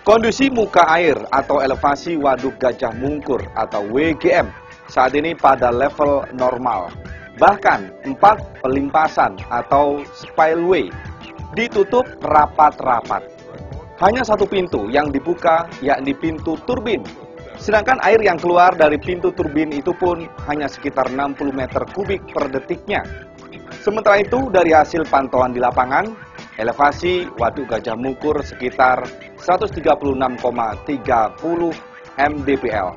Kondisi muka air atau elevasi Waduk Gajah Mungkur atau WGM saat ini pada level normal. Bahkan 4 pelimpasan atau spillway ditutup rapat-rapat. Hanya satu pintu yang dibuka, yakni pintu turbin. Sedangkan air yang keluar dari pintu turbin itu pun hanya sekitar 60 meter kubik per detiknya. Sementara itu, dari hasil pantauan di lapangan, elevasi Waduk Gajah Mungkur sekitar 136,30 mdpl.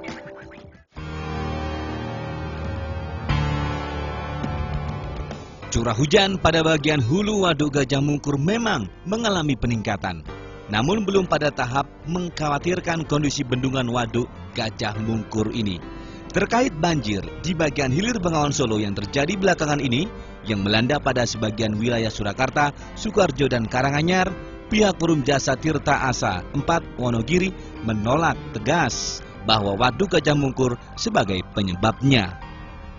Curah hujan pada bagian hulu Waduk Gajah Mungkur memang mengalami peningkatan. Namun belum pada tahap mengkhawatirkan kondisi bendungan Waduk Gajah Mungkur ini. Terkait banjir di bagian hilir Bengawan Solo yang terjadi belakangan ini, yang melanda pada sebagian wilayah Surakarta, Sukoharjo, dan Karanganyar, pihak Perum Jasa Tirta Asa 4 Wonogiri menolak tegas bahwa Waduk Gajah Mungkur sebagai penyebabnya.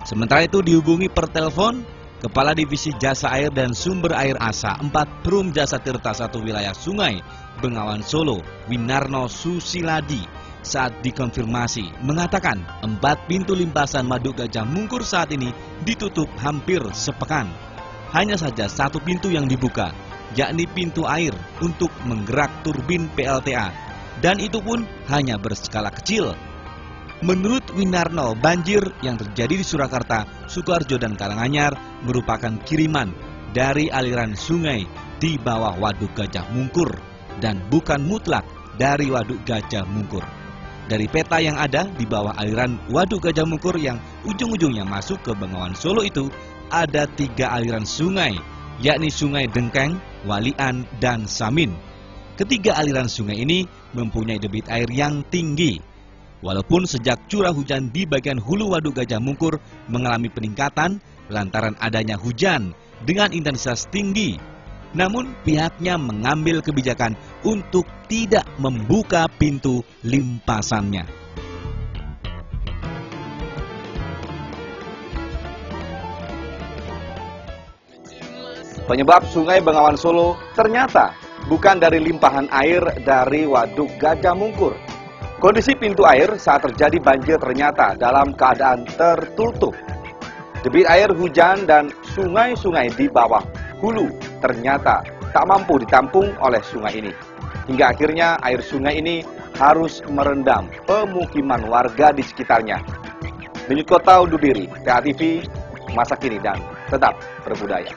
Sementara itu dihubungi per telepon, Kepala Divisi Jasa Air dan Sumber Air Asa 4 Perum Jasa Tirta 1 Wilayah Sungai Bengawan Solo, Winarno Susiladi, saat dikonfirmasi mengatakan 4 pintu limpasan Waduk Gajah Mungkur saat ini ditutup hampir sepekan. Hanya saja satu pintu yang dibuka, yakni pintu air untuk menggerak turbin PLTA, dan itu pun hanya berskala kecil. Menurut Winarno, banjir yang terjadi di Surakarta, Sukoharjo, dan Karanganyar merupakan kiriman dari aliran sungai di bawah Waduk Gajah Mungkur dan bukan mutlak dari Waduk Gajah Mungkur. Dari peta yang ada di bawah aliran Waduk Gajah Mungkur yang ujung-ujungnya masuk ke Bengawan Solo itu, ada 3 aliran sungai, yakni Sungai Dengkeng, Walian, dan Samin. Ketiga aliran sungai ini mempunyai debit air yang tinggi. Walaupun sejak curah hujan di bagian hulu Waduk Gajah Mungkur mengalami peningkatan lantaran adanya hujan dengan intensitas tinggi, namun pihaknya mengambil kebijakan untuk tidak membuka pintu limpasannya. Penyebab Sungai Bengawan Solo ternyata bukan dari limpahan air dari Waduk Gajah Mungkur. Kondisi pintu air saat terjadi banjir ternyata dalam keadaan tertutup. Debit air hujan dan sungai-sungai di bawah hulu ternyata tak mampu ditampung oleh sungai ini. Hingga akhirnya air sungai ini harus merendam pemukiman warga di sekitarnya. Menyut Kota undur diri, TA TV, masa kini dan tetap berbudaya.